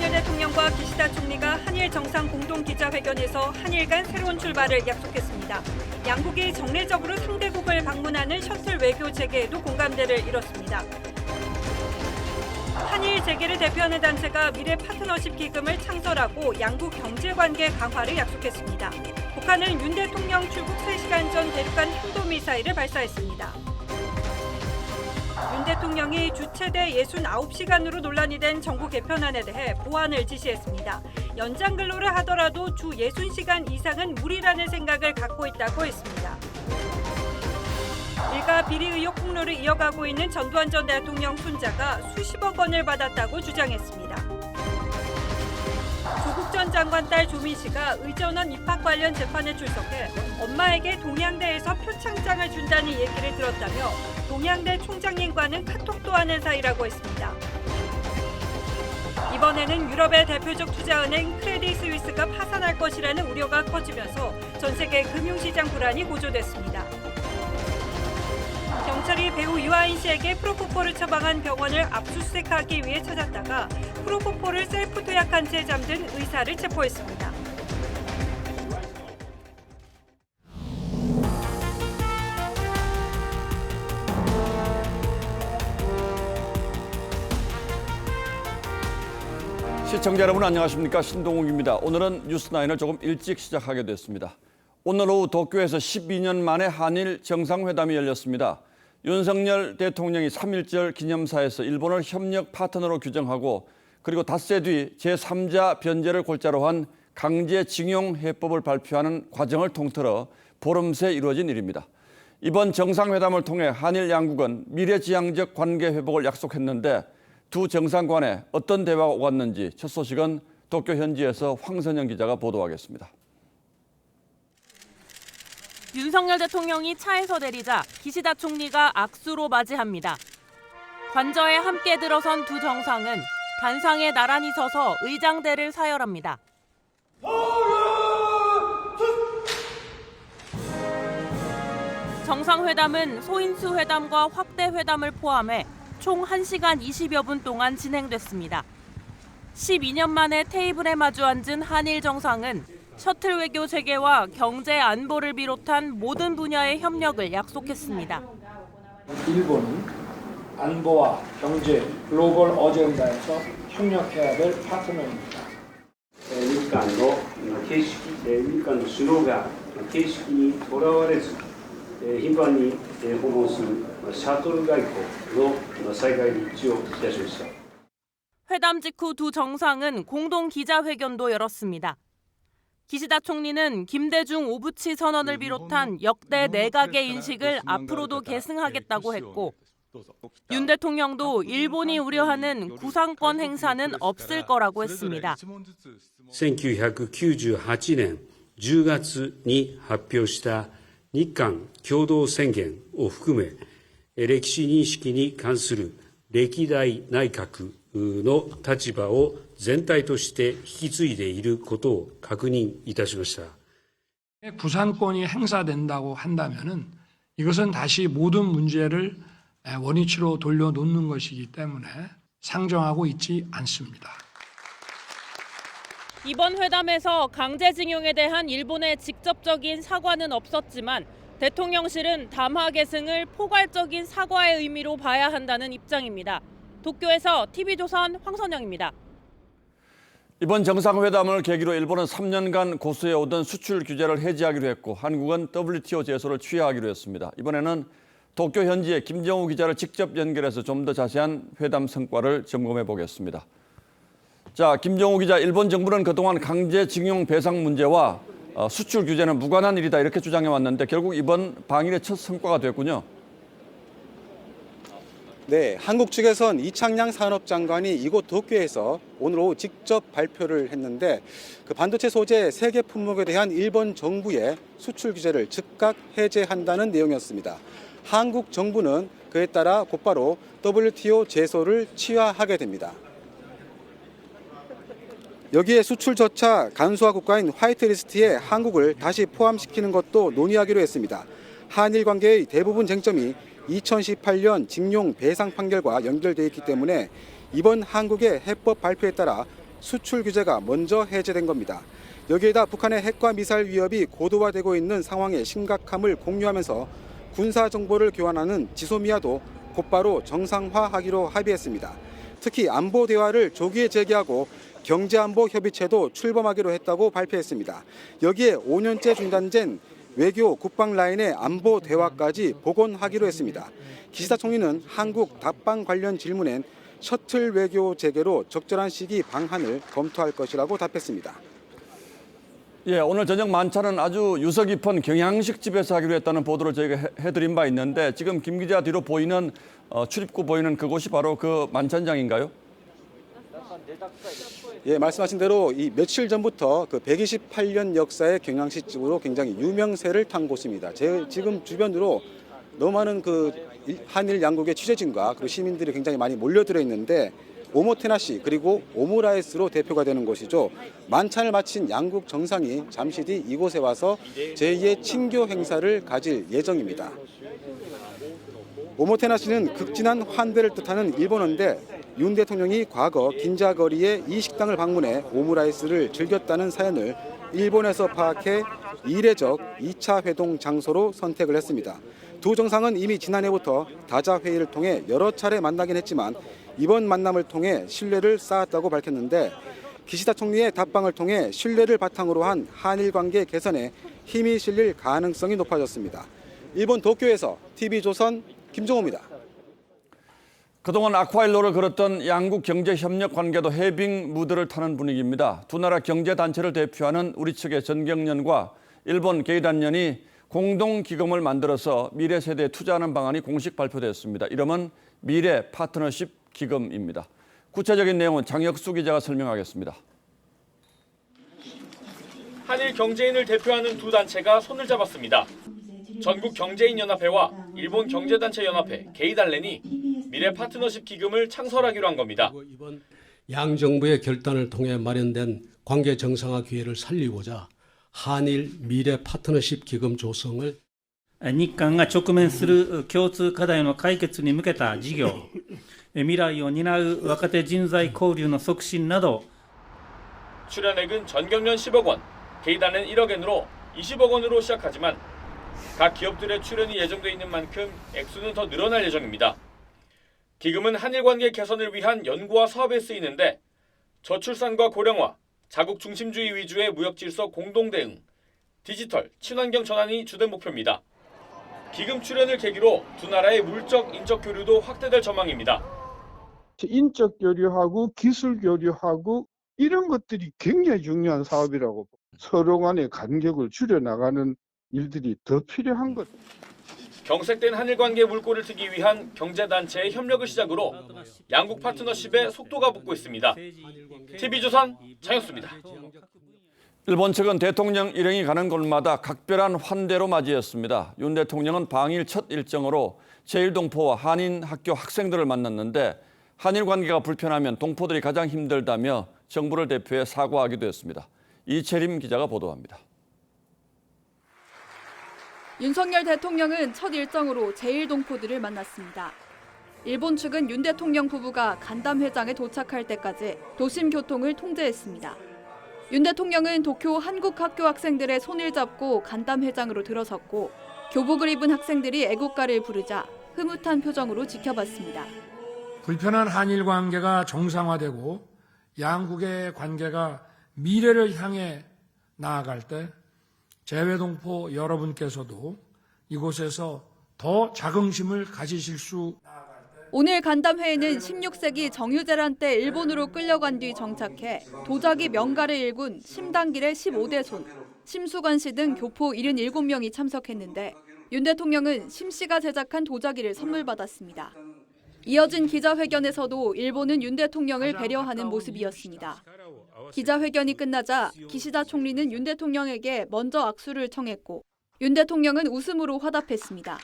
윤석열 대통령과 기시다 총리가 한일 정상 공동 기자회견에서 한일 간 새로운 출발을 약속했습니다. 양국이 정례적으로 상대국을 방문하는 셔틀 외교 재개에도 공감대를 이뤘습니다. 한일 재개를 대표하는 단체가 미래 파트너십 기금을 창설하고 양국 경제관계 강화를 약속했습니다. 북한은 윤 대통령 출국 3시간 전 대륙간 탄도미사일을 발사했습니다. 윤 대통령이 주 최대 69시간으로 논란이 된 정부 개편안에 대해 보완을 지시했습니다. 연장 근로를 하더라도 주 60시간 이상은 무리라는 생각을 갖고 있다고 했습니다. 일가 비리 의혹 폭로를 이어가고 있는 전두환 전 대통령 손자가 수십억 원을 받았다고 주장했습니다. 조국 전 장관 딸 조민 씨가 의전원 입학 관련 재판에 출석해 엄마에게 동양대에서 표창장을 준다는 얘기를 들었다며 동양대 총장님과는 카톡도 하는 사이라고 했습니다. 이번에는 유럽의 대표적 투자은행 크레딧 스위스가 파산할 것이라는 우려가 커지면서 전 세계 금융시장 불안이 고조됐습니다. 경찰이 배우 유아인 씨에게 프로포폴을 처방한 병원을 압수수색하기 위해 찾았다가 프로포폴을 셀프 투약한 채 잠든 의사를 체포했습니다. 시청자 여러분 안녕하십니까? 신동욱입니다. 오늘은 뉴스9을 조금 일찍 시작하게 됐습니다. 오늘 오후 도쿄에서 12년 만에 한일 정상회담이 열렸습니다. 윤석열 대통령이 3.1절 기념사에서 일본을 협력 파트너로 규정하고 그리고 닷새 뒤 제3자 변제를 골자로 한 강제징용 해법을 발표하는 과정을 통틀어 보름새 이루어진 일입니다. 이번 정상회담을 통해 한일 양국은 미래지향적 관계 회복을 약속했는데 두 정상 간에 어떤 대화가 오갔는지 첫 소식은 도쿄 현지에서 황선영 기자가 보도하겠습니다. 윤석열 대통령이 차에서 내리자 기시다 총리가 악수로 맞이합니다. 관저에 함께 들어선 두 정상은 단상에 나란히 서서 의장대를 사열합니다. 정상회담은 소인수 회담과 확대 회담을 포함해 총 1시간 20여 분 동안 진행됐습니다. 12년 만에 테이블에 마주 앉은 한일 정상은 셔틀 외교 재개와 경제 안보를 비롯한 모든 분야의 협력을 약속했습니다. 일본은 안보와 경제, 글로벌 어젠다에서 협력해야 될 파트너입니다. 日韓の形式、日韓の首脳が形式にとらわれず、頻繁に訪問するシャトル外交の再開に一致をいたしました。 회담 직후 두 정상은 공동 기자회견도 열었습니다. 기시다 총리는 김대중 오부치 선언을 비롯한 역대 내각의 인식을 앞으로도 계승하겠다고 했고 윤 대통령도 일본이 우려하는 구상권 행사는 없을 거라고 했습니다. 1998年10月に発表した日韓共同宣言を含め、歴史認識に関する歴代内閣の立場を全体として引き継いでいることを確認いたしました。 구상권이 행사된다고 한다면은 이것은 다시 모든 문제를 원위치로 돌려놓는 것이기 때문에 상정하고 있지 않습니다. 이번 회담에서 강제징용에 대한 일본의 직접적인 사과는 없었지만 대통령실은 담화 계승을 포괄적인 사과의 의미로 봐야 한다는 입장입니다. 도쿄에서 TV조선 황선영입니다. 이번 정상회담을 계기로 일본은 3년간 고수해오던 수출 규제를 해제하기로 했고 한국은 WTO 제소를 취하하기로 했습니다. 이번에는 도쿄 현지에 김정우 기자를 직접 연결해서 좀 더 자세한 회담 성과를 점검해 보겠습니다. 자, 김정우 기자, 일본 정부는 그동안 강제징용 배상 문제와 수출 규제는 무관한 일이다 이렇게 주장해 왔는데 결국 이번 방일의 첫 성과가 됐군요. 네, 한국 측에선 이창양 산업장관이 이곳 도쿄에서 오늘 오후 직접 발표를 했는데 그 반도체 소재 3개 품목에 대한 일본 정부의 수출 규제를 즉각 해제한다는 내용이었습니다. 한국 정부는 그에 따라 곧바로 WTO 제소를 취하하게 됩니다. 여기에 수출 저차 간소화 국가인 화이트리스트에 한국을 다시 포함시키는 것도 논의하기로 했습니다. 한일 관계의 대부분 쟁점이 2018년 징용 배상 판결과 연결돼 있기 때문에 이번 한국의 해법 발표에 따라 수출 규제가 먼저 해제된 겁니다. 여기에다 북한의 핵과 미사일 위협이 고도화되고 있는 상황의 심각함을 공유하면서 군사 정보를 교환하는 지소미아도 곧바로 정상화하기로 합의했습니다. 특히 안보 대화를 조기에 재개하고 경제안보 협의체도 출범하기로 했다고 발표했습니다. 여기에 5년째 중단된 외교 국방 라인의 안보 대화까지 복원하기로 했습니다. 기시다 총리는 한국 답방 관련 질문엔 셔틀 외교 재개로 적절한 시기 방안을 검토할 것이라고 답했습니다. 예, 오늘 저녁 만찬은 아주 유서 깊은 경양식 집에서 하기로 했다는 보도를 저희가 해드린 바 있는데 지금 김 기자 뒤로 보이는 출입구 보이는 그곳이 바로 그 만찬장인가요? 예, 말씀하신 대로 이 며칠 전부터 그 128년 역사의 경양식 집으로 굉장히 유명세를 탄 곳입니다. 지금 주변으로 너무 많은 그 한일 양국의 취재진과 그리고 시민들이 굉장히 많이 몰려들어 있는데 오모테나시 그리고 오므라이스로 대표가 되는 곳이죠. 만찬을 마친 양국 정상이 잠시 뒤 이곳에 와서 제2의 친교 행사를 가질 예정입니다. 오모테나시는 극진한 환대를 뜻하는 일본어인데 윤 대통령이 과거 긴자거리의 이 식당을 방문해 오므라이스를 즐겼다는 사연을 일본에서 파악해 이례적 2차 회동 장소로 선택을 했습니다. 두 정상은 이미 지난해부터 다자 회의를 통해 여러 차례 만나긴 했지만 이번 만남을 통해 신뢰를 쌓았다고 밝혔는데 기시다 총리의 답방을 통해 신뢰를 바탕으로 한 한일 관계 개선에 힘이 실릴 가능성이 높아졌습니다. 일본 도쿄에서 TV조선 김종호입니다. 그동안 아쿠아일로를 걸었던 양국 경제협력 관계도 해빙 무드를 타는 분위기입니다. 두 나라 경제단체를 대표하는 우리 측의 전경련과 일본 게이단련이 공동기금을 만들어서 미래 세대에 투자하는 방안이 공식 발표됐습니다. 이름은 미래 파트너십 기금입니다. 구체적인 내용은 장혁수 기자가 설명하겠습니다. 한일 경제인을 대표하는 두 단체가 손을 잡았습니다. 전국경제인연합회와 일본경제단체연합회 게이달렌이 미래 파트너십 기금을 창설하기로 한 겁니다. 이번 양 정부의 결단을 통해 마련된 관계 정상화 기회를 살리고자 한일 미래 파트너십 기금 조성을 日韓が直面する共通課題の解決に向けた事業、未来を担う若手人材交流の促進など 출연액은 전경련 10억 원, 게이달렌 1억 엔으로 20억 원으로 시작하지만 각 기업들의 출연이 예정돼 있는 만큼 액수는 더 늘어날 예정입니다. 기금은 한일 관계 개선을 위한 연구와 사업에 쓰이는데 저출산과 고령화, 자국 중심주의 위주의 무역 질서 공동 대응, 디지털, 친환경 전환이 주된 목표입니다. 기금 출연을 계기로 두 나라의 물적, 인적 교류도 확대될 전망입니다. 인적 교류하고 기술 교류하고 이런 것들이 굉장히 중요한 사업이라고 서로 간의 간격을 줄여나가는 일들이 더 필요한 것. 경색된 한일 관계 물꼬를 트기 위한 경제단체의 협력을 시작으로 양국 파트너십에 속도가 붙고 있습니다. TV조선 장혁수입니다. 일본 측은 대통령 일행이 가는 곳마다 각별한 환대로 맞이했습니다. 윤 대통령은 방일 첫 일정으로 제1동포와 한인 학교 학생들을 만났는데 한일 관계가 불편하면 동포들이 가장 힘들다며 정부를 대표해 사과하기도 했습니다. 이채림 기자가 보도합니다. 윤석열 대통령은 첫 일정으로 제1동포들을 만났습니다. 일본 측은 윤 대통령 부부가 간담회장에 도착할 때까지 도심 교통을 통제했습니다. 윤 대통령은 도쿄 한국 학교 학생들의 손을 잡고 간담회장으로 들어섰고 교복을 입은 학생들이 애국가를 부르자 흐뭇한 표정으로 지켜봤습니다. 불편한 한일 관계가 정상화되고 양국의 관계가 미래를 향해 나아갈 때 재외동포 여러분께서도 이곳에서 더 자긍심을 가지실 수. 오늘 간담회에는 16세기 정유재란 때 일본으로 끌려간 뒤 정착해 도자기 명가를 일군 심당길의 15대 손, 심수건 씨 등 교포 77명이 참석했는데 윤 대통령은 심 씨가 제작한 도자기를 선물 받았습니다. 이어진 기자회견에서도 일본은 윤 대통령을 배려하는 모습이었습니다. 기자회견이 끝나자 기시다 총리는 윤 대통령에게 먼저 악수를 청했고 윤 대통령은 웃음으로 화답했습니다.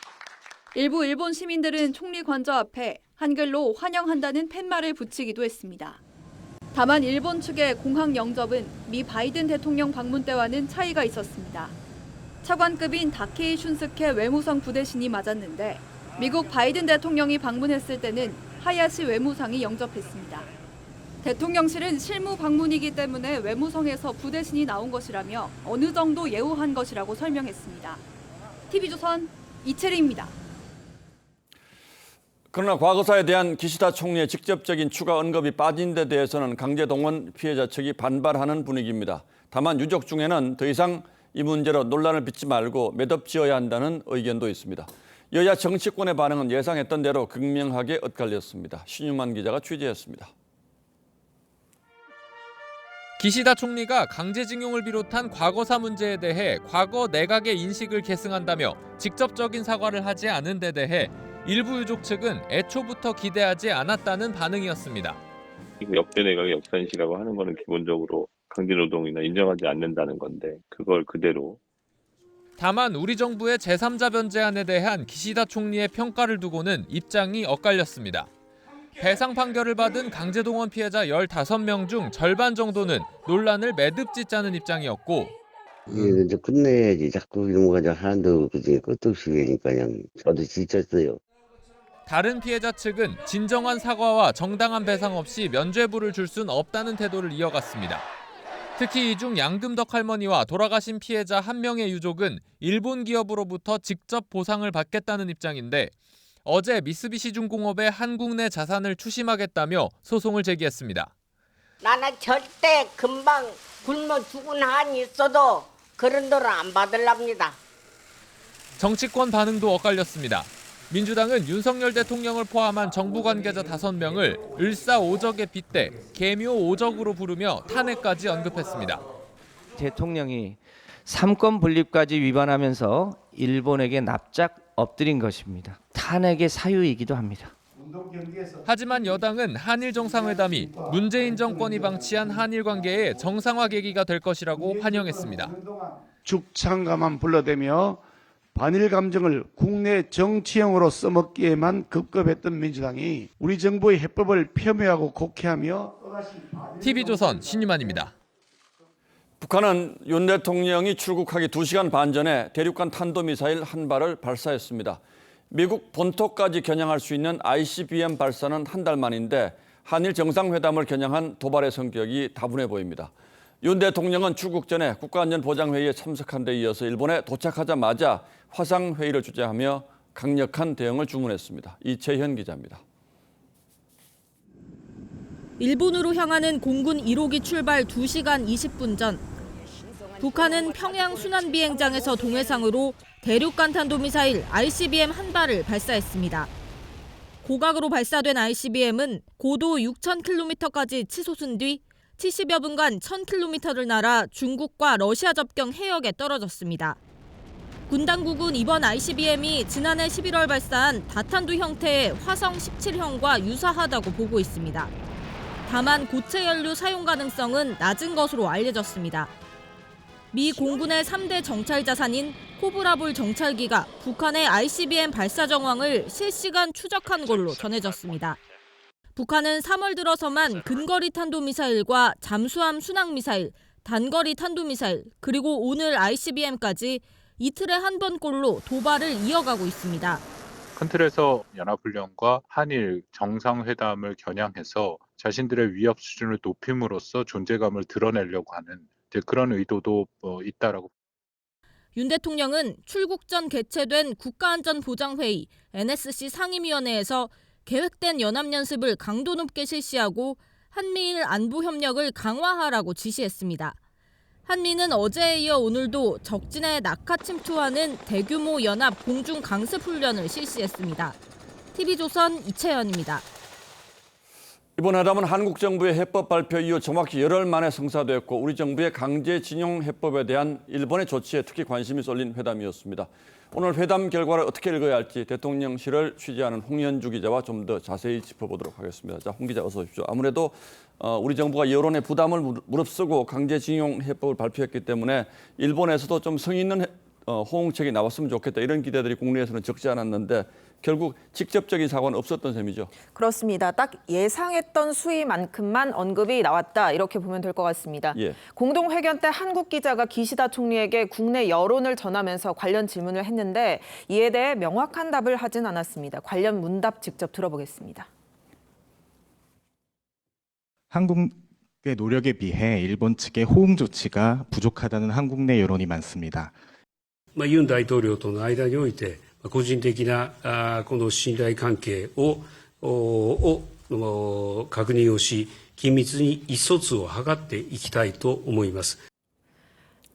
일부 일본 시민들은 총리 관저 앞에 한글로 환영한다는 팻말을 붙이기도 했습니다. 다만 일본 측의 공항 영접은 미 바이든 대통령 방문 때와는 차이가 있었습니다. 차관급인 다케이 슌스케 외무성 부대신이 맞았는데 미국 바이든 대통령이 방문했을 때는 하야시 외무상이 영접했습니다. 대통령실은 실무 방문이기 때문에 외무성에서 부대신이 나온 것이라며 어느 정도 예우한 것이라고 설명했습니다. TV조선 이채리입니다. 그러나 과거사에 대한 기시다 총리의 직접적인 추가 언급이 빠진 데 대해서는 강제동원 피해자 측이 반발하는 분위기입니다. 다만 유족 중에는 더 이상 이 문제로 논란을 빚지 말고 매듭지어야 한다는 의견도 있습니다. 여야 정치권의 반응은 예상했던 대로 극명하게 엇갈렸습니다. 신유만 기자가 취재했습니다. 기시다 총리가 강제징용을 비롯한 과거사 문제에 대해 과거 내각의 인식을 계승한다며 직접적인 사과를 하지 않은 데 대해 일부 유족 측은 애초부터 기대하지 않았다는 반응이었습니다. 역대 내각의 역사인식이라고 하는 거는 기본적으로 강제노동이나 인정하지 않는다는 건데 그걸 그대로. 다만 우리 정부의 제3자 변제안에 대한 기시다 총리의 평가를 두고는 입장이 엇갈렸습니다. 배상 판결을 받은 강제동원 피해자 15명 중 절반 정도는 논란을 매듭짓자는 입장이었고 이제 끝내야지 자꾸 이런 거 가지고 하나도 그지 끝도 없이 되니까 그냥 저도 지쳤어요. 다른 피해자 측은 진정한 사과와 정당한 배상 없이 면죄부를 줄 순 없다는 태도를 이어갔습니다. 특히 이 중 양금덕 할머니와 돌아가신 피해자 한 명의 유족은 일본 기업으로부터 직접 보상을 받겠다는 입장인데 어제 미쓰비시중공업의 한국 내 자산을 추심하겠다며 소송을 제기했습니다. 나는 절대 금방 굶어 죽은 한이 있어도 그런 돈을 안 받으랍니다. 정치권 반응도 엇갈렸습니다. 민주당은 윤석열 대통령을 포함한 정부 관계자 5명을 을사오적에 빗대 계묘오적으로 부르며 탄핵까지 언급했습니다. 대통령이 삼권 분립까지 위반하면서 일본에게 납작 엎드린 것입니다. 탄핵의 사유이기도 합니다. 하지만 여당은 한일 정상회담이 문재인 정권이 방치한 한일 관계의 정상화 계기가 될 것이라고 환영했습니다. 죽창가만 불러대며 반일 감정을 국내 정치형으로 써먹기에만 급급했던 민주당이 우리 정부의 해법을 폄훼하고 곡해하며 TV조선 신유만입니다. 북한은 윤 대통령이 출국하기 2시간 반 전에 대륙간 탄도미사일 한 발을 발사했습니다. 미국 본토까지 겨냥할 수 있는 ICBM 발사는 한 달 만인데 한일 정상회담을 겨냥한 도발의 성격이 다분해 보입니다. 윤 대통령은 출국 전에 국가안전보장회의에 참석한 데 이어서 일본에 도착하자마자 화상회의를 주재하며 강력한 대응을 주문했습니다. 이채현 기자입니다. 일본으로 향하는 공군 1호기 출발 2시간 20분 전 북한은 평양 순환비행장에서 동해상으로 대륙간 탄도미사일 ICBM 한 발을 발사했습니다. 고각으로 발사된 ICBM은 고도 6,000km까지 치솟은 뒤 70여 분간 1,000km를 날아 중국과 러시아 접경 해역에 떨어졌습니다. 군 당국은 이번 ICBM이 지난해 11월 발사한 다탄두 형태의 화성 17형과 유사하다고 보고 있습니다. 다만 고체 연료 사용 가능성은 낮은 것으로 알려졌습니다. 미 공군의 3대 정찰 자산인 코브라볼 정찰기가 북한의 ICBM 발사 정황을 실시간 추적한 걸로 전해졌습니다. 북한은 3월 들어서만 근거리 탄도미사일과 잠수함 순항미사일, 단거리 탄도미사일, 그리고 오늘 ICBM까지 이틀에 한 번꼴로 도발을 이어가고 있습니다. 큰 틀에서 연합훈련과 한일 정상회담을 겨냥해서 자신들의 위협 수준을 높임으로써 존재감을 드러내려고 하는 그런 의도도 있다라고. 윤 대통령은 출국 전 개최된 국가안전보장회의 NSC 상임위원회에서 계획된 연합연습을 강도 높게 실시하고 한미일 안보협력을 강화하라고 지시했습니다. 한미는 어제에 이어 오늘도 적진에 낙하 침투하는 대규모 연합 공중 강습 훈련을 실시했습니다. TV조선 이채연입니다. 이번 회담은 한국 정부의 해법 발표 이후 정확히 열흘 만에 성사됐고 우리 정부의 강제징용 해법에 대한 일본의 조치에 특히 관심이 쏠린 회담이었습니다. 오늘 회담 결과를 어떻게 읽어야 할지 대통령실을 취재하는 홍현주 기자와 좀 더 자세히 짚어보도록 하겠습니다. 자, 홍 기자 어서 오십시오. 아무래도 우리 정부가 여론의 부담을 무릅쓰고 강제징용 해법을 발표했기 때문에 일본에서도 좀 성의 있는 호응책이 나왔으면 좋겠다 이런 기대들이 국내에서는 적지 않았는데 결국 직접적인 사과는 없었던 셈이죠. 그렇습니다. 딱 예상했던 수위만큼만 언급이 나왔다 이렇게 보면 될 것 같습니다. 예. 공동회견 때 한국 기자가 기시다 총리에게 국내 여론을 전하면서 관련 질문을 했는데 이에 대해 명확한 답을 하진 않았습니다. 관련 문답 직접 들어보겠습니다. 한국의 노력에 비해 일본 측의 호응 조치가 부족하다는 한국 내 여론이 많습니다. ユン大統領との間において、個人的なこの信頼関係を確認をし、緊密に意思疎通を図っていきたいと思います。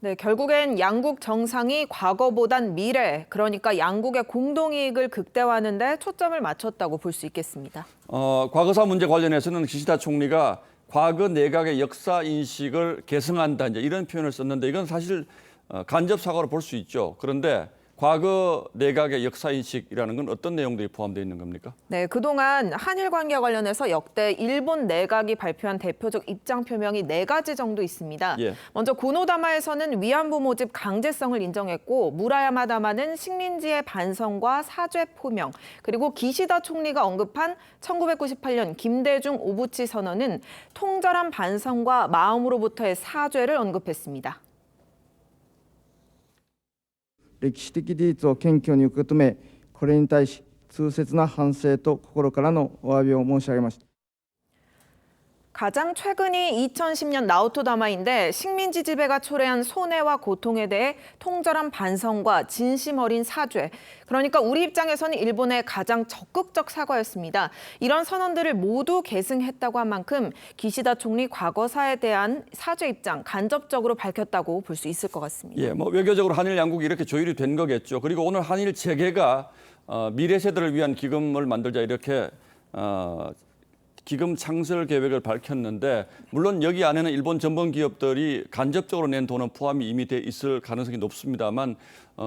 네, 결국엔 양국 정상이 과거보단 미래, 그러니까 양국의 공동이익을 극대화하는 데 초점을 맞췄다고 볼 수 있겠습니다. 과거사 문제 관련해서는 기시다 총리가 과거 내각의 역사 인식을 계승한다 이제 이런 표현을 썼는데 이건 사실 간접 사과로 볼 수 있죠. 그런데 과거 내각의 역사 인식이라는 건 어떤 내용들이 포함되어 있는 겁니까? 네, 그동안 한일 관계 관련해서 역대 일본 내각이 발표한 대표적 입장 표명이 4가지 정도 있습니다. 예. 먼저 고노다마에서는 위안부 모집 강제성을 인정했고 무라야마 다마는 식민지의 반성과 사죄 표명, 그리고 기시다 총리가 언급한 1998년 김대중 오부치 선언은 통절한 반성과 마음으로부터의 사죄를 언급했습니다. 歴史的事実を謙虚に受け止め、これに対し痛切な反省と心からのお詫びを申し上げました。 가장 최근이 2010년 나오토 다마인데 식민지 지배가 초래한 손해와 고통에 대해 통절한 반성과 진심 어린 사죄. 그러니까 우리 입장에서는 일본의 가장 적극적 사과였습니다. 이런 선언들을 모두 계승했다고 한 만큼 기시다 총리 과거사에 대한 사죄 입장 간접적으로 밝혔다고 볼 수 있을 것 같습니다. 예, 뭐 외교적으로 한일 양국이 이렇게 조율이 된 거겠죠. 그리고 오늘 한일 재계가 미래 세대를 위한 기금을 만들자 이렇게 기금 창설 계획을 밝혔는데 물론 여기 안에는 일본 전범 기업들이 간접적으로 낸 돈은 포함이 이미 돼 있을 가능성이 높습니다만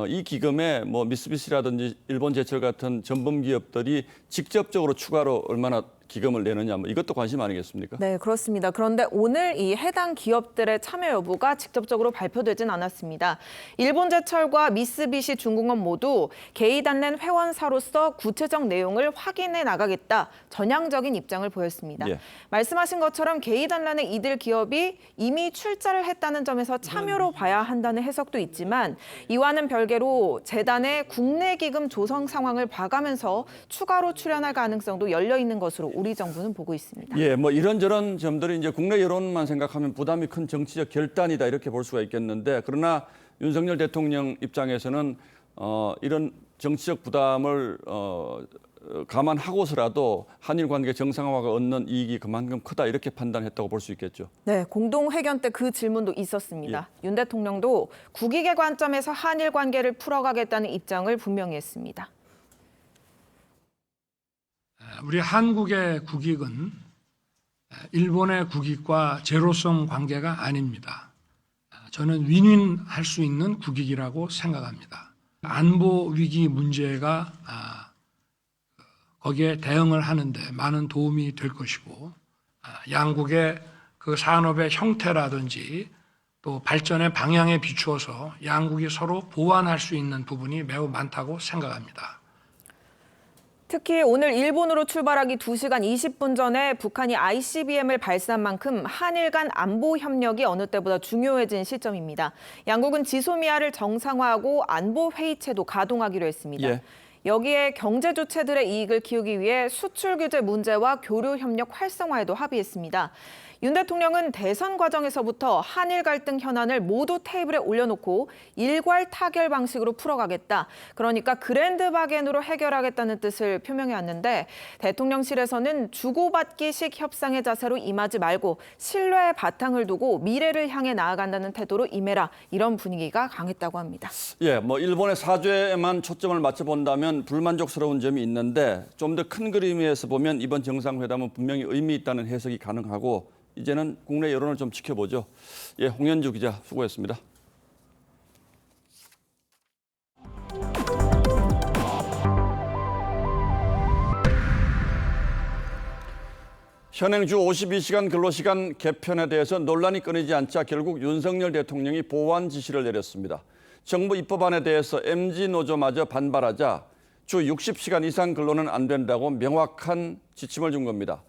이 기금에 뭐 미쓰비시라든지 일본제철 같은 전범 기업들이 직접적으로 추가로 얼마나 기금을 내느냐 뭐 이것도 관심 아니겠습니까? 네, 그렇습니다. 그런데 오늘 이 해당 기업들의 참여 여부가 직접적으로 발표되진 않았습니다. 일본제철과 미쓰비시 중공업 모두 게이단렌 회원사로서 구체적 내용을 확인해 나가겠다 전향적인 입장을 보였습니다. 예. 말씀하신 것처럼 게이단렌의 이들 기업이 이미 출자를 했다는 점에서 참여로 봐야 한다는 해석도 있지만 이와는 별개로 재단의 국내 기금 조성 상황을 봐가면서 추가로 출연할 가능성도 열려 있는 것으로 우리 정부는 보고 있습니다. 예, 뭐 이런저런 점들이 이제 국내 여론만 생각하면 부담이 큰 정치적 결단이다 이렇게 볼 수가 있겠는데 그러나 윤석열 대통령 입장에서는 이런 정치적 부담을 감안하고서라도 한일 관계 정상화가 얻는 이익이 그만큼 크다 이렇게 판단했다고 볼 수 있겠죠. 네, 공동회견 때 그 질문도 있었습니다. 예. 윤 대통령도 국익의 관점에서 한일 관계를 풀어가겠다는 입장을 분명히 했습니다. 우리 한국의 국익은 일본의 국익과 제로섬 관계가 아닙니다. 저는 윈윈할 수 있는 국익이라고 생각합니다. 안보 위기 문제가 거기에 대응을 하는데 많은 도움이 될 것이고 양국의 그 산업의 형태라든지 또 발전의 방향에 비추어서 양국이 서로 보완할 수 있는 부분이 매우 많다고 생각합니다. 특히 오늘 일본으로 출발하기 2시간 20분 전에 북한이 ICBM을 발사한 만큼 한일 간 안보 협력이 어느 때보다 중요해진 시점입니다. 양국은 지소미아를 정상화하고 안보 회의체도 가동하기로 했습니다. 예. 여기에 경제 주체들의 이익을 키우기 위해 수출 규제 문제와 교류 협력 활성화에도 합의했습니다. 윤 대통령은 대선 과정에서부터 한일 갈등 현안을 모두 테이블에 올려놓고 일괄 타결 방식으로 풀어가겠다. 그러니까 그랜드 바겐으로 해결하겠다는 뜻을 표명해왔는데 대통령실에서는 주고받기식 협상의 자세로 임하지 말고 신뢰의 바탕을 두고 미래를 향해 나아간다는 태도로 임해라. 이런 분위기가 강했다고 합니다. 예, 뭐 일본의 사죄에만 초점을 맞춰본다면 불만족스러운 점이 있는데 좀 더 큰 그림에서 보면 이번 정상회담은 분명히 의미 있다는 해석이 가능하고 이제는 국내 여론을 좀 지켜보죠. 예, 홍현주 기자 수고했습니다. 현행 주 52시간 근로시간 개편에 대해서 논란이 끊이지 않자 결국 윤석열 대통령이 보완 지시를 내렸습니다. 정부 입법안에 대해서 MZ노조마저 반발하자 주 60시간 이상 근로는 안 된다고 명확한 지침을 준 겁니다.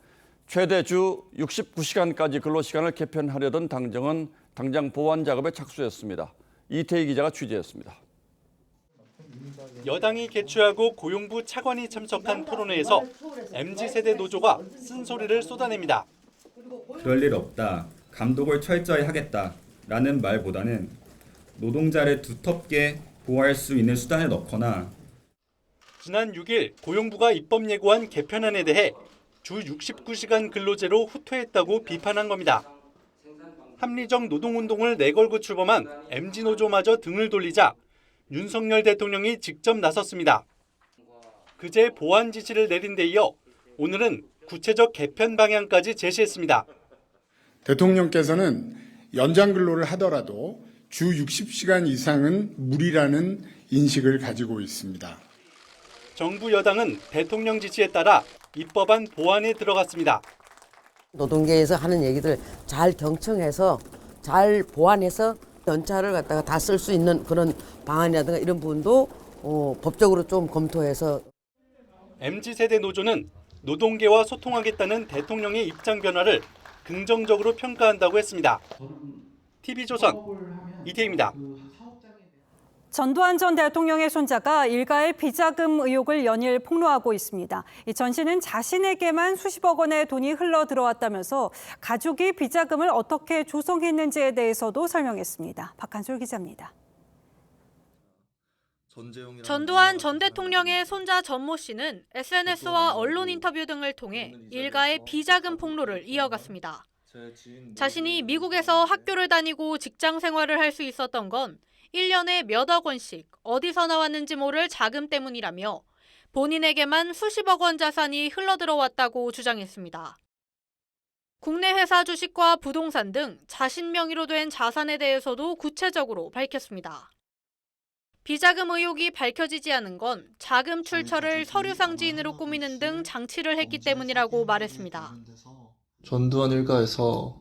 최대 주 69시간까지 근로시간을 개편하려던 당정은 당장 보완 작업에 착수했습니다. 이태희 기자가 취재했습니다. 여당이 개최하고 고용부 차관이 참석한 토론회에서 MZ세대 노조가 쓴소리를 쏟아냅니다. 그럴 일 없다, 감독을 철저히 하겠다라는 말보다는 노동자를 두텁게 보호할 수 있는 수단을 넣거나 지난 6일 고용부가 입법 예고한 개편안에 대해 주 69시간 근로제로 후퇴했다고 비판한 겁니다. 합리적 노동운동을 내걸고 출범한 MZ노조마저 등을 돌리자 윤석열 대통령이 직접 나섰습니다. 그제 보완 지시를 내린 데 이어 오늘은 구체적 개편 방향까지 제시했습니다. 대통령께서는 연장 근로를 하더라도 주 60시간 이상은 무리라는 인식을 가지고 있습니다. 정부 여당은 대통령 지시에 따라 입법안 보완에 들어갔습니다. 노동계에서 하는 얘기들 잘 경청해서 잘 보완해서 연차를 갖다가 다 쓸 수 있는 그런 방안이라든가 이런 부분도 법적으로 좀 검토해서. MZ세대 노조는 노동계와 소통하겠다는 대통령의 입장 변화를 긍정적으로 평가한다고 했습니다. TV조선 이태희입니다. 전두환 전 대통령의 손자가 일가의 비자금 의혹을 연일 폭로하고 있습니다. 전 씨는 자신에게만 수십억 원의 돈이 흘러 들어왔다면서 가족이 비자금을 어떻게 조성했는지에 대해서도 설명했습니다. 박한솔 기자입니다. 전두환 전 대통령의 손자 전모 씨는 SNS와 언론 인터뷰 등을 통해 일가의 비자금 폭로를 이어갔습니다. 자신이 미국에서 학교를 다니고 직장 생활을 할 수 있었던 건 1년에 몇억 원씩 어디서 나왔는지 모를 자금 때문이라며 본인에게만 수십억 원 자산이 흘러들어왔다고 주장했습니다. 국내 회사 주식과 부동산 등 자신 명의로 된 자산에 대해서도 구체적으로 밝혔습니다. 비자금 의혹이 밝혀지지 않은 건 자금 출처를 서류상지인으로 꾸미는 등 장치를 했기 때문이라고 말했습니다. 전두환 일가에서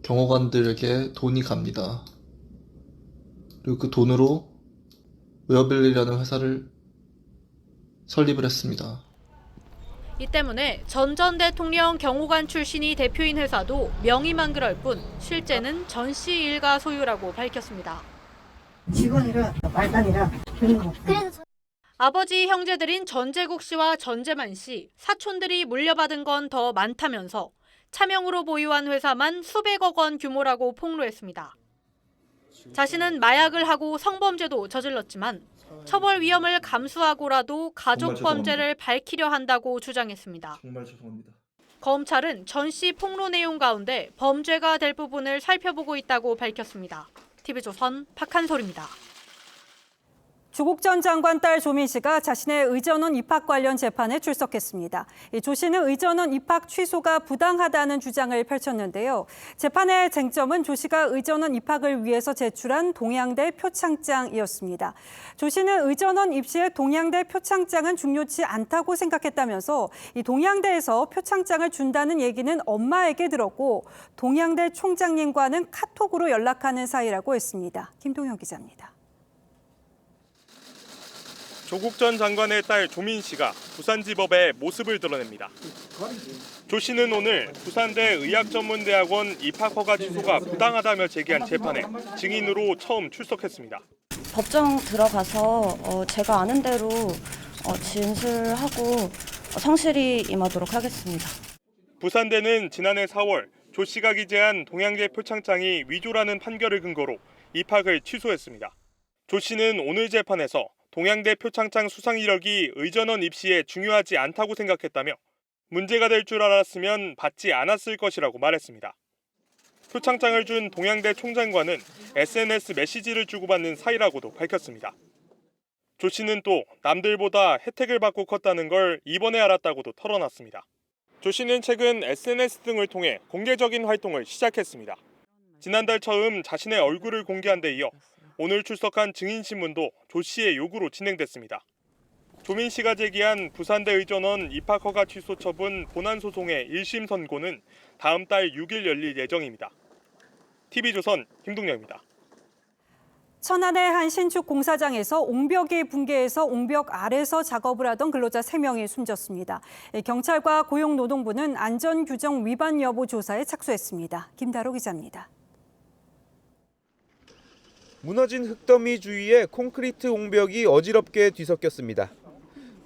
경호관들에게 돈이 갑니다. 그리고 그 돈으로 웨어빌리라는 회사를 설립을 했습니다. 이 때문에 전 대통령 경호관 출신이 대표인 회사도 명의만 그럴 뿐 실제는 전 씨 일가 소유라고 밝혔습니다. 직원이라 말단이라 그런 거 없어요. 아버지 형제들인 전재국 씨와 전재만 씨, 사촌들이 물려받은 건 더 많다면서 차명으로 보유한 회사만 수백억 원 규모라고 폭로했습니다. 자신은 마약을 하고 성범죄도 저질렀지만 처벌 위험을 감수하고라도 가족 범죄를 밝히려 한다고 주장했습니다. 정말 죄송합니다. 검찰은 전 씨 폭로 내용 가운데 범죄가 될 부분을 살펴보고 있다고 밝혔습니다. TV조선 박한솔입니다. 조국 전 장관 딸 조민 씨가 자신의 의전원 입학 관련 재판에 출석했습니다. 조 씨는 의전원 입학 취소가 부당하다는 주장을 펼쳤는데요. 재판의 쟁점은 조 씨가 의전원 입학을 위해서 제출한 동양대 표창장이었습니다. 조 씨는 의전원 입시에 동양대 표창장은 중요치 않다고 생각했다면서 이 동양대에서 표창장을 준다는 얘기는 엄마에게 들었고 동양대 총장님과는 카톡으로 연락하는 사이라고 했습니다. 김동현 기자입니다. 조국 전 장관의 딸 조민 씨가 부산지법에 모습을 드러냅니다. 조 씨는 오늘 부산대 의학전문대학원 입학허가 취소가 부당하다며 제기한 재판에 증인으로 처음 출석했습니다. 법정 들어가서 제가 아는 대로 진술하고 성실히 임하도록 하겠습니다. 부산대는 지난해 4월 조 씨가 기재한 동양대 표창장이 위조라는 판결을 근거로 입학을 취소했습니다. 조 씨는 오늘 재판에서 동양대 표창장 수상 이력이 의전원 입시에 중요하지 않다고 생각했다며 문제가 될 줄 알았으면 받지 않았을 것이라고 말했습니다. 표창장을 준 동양대 총장과는 SNS 메시지를 주고받는 사이라고도 밝혔습니다. 조 씨는 또 남들보다 혜택을 받고 컸다는 걸 이번에 알았다고도 털어놨습니다. 조 씨는 최근 SNS 등을 통해 공개적인 활동을 시작했습니다. 지난달 처음 자신의 얼굴을 공개한 데 이어 오늘 출석한 증인신문도 조 씨의 요구로 진행됐습니다. 조민 씨가 제기한 부산대 의전원 입학허가 취소 처분 본안소송의 1심 선고는 다음 달 6일 열릴 예정입니다. TV조선 김동영입니다. 천안의 한 신축 공사장에서 옹벽이 붕괴해서 옹벽 아래서 작업을 하던 근로자 3명이 숨졌습니다. 경찰과 고용노동부는 안전규정 위반 여부 조사에 착수했습니다. 김다로 기자입니다. 무너진 흙더미 주위에 콘크리트 옹벽이 어지럽게 뒤섞였습니다.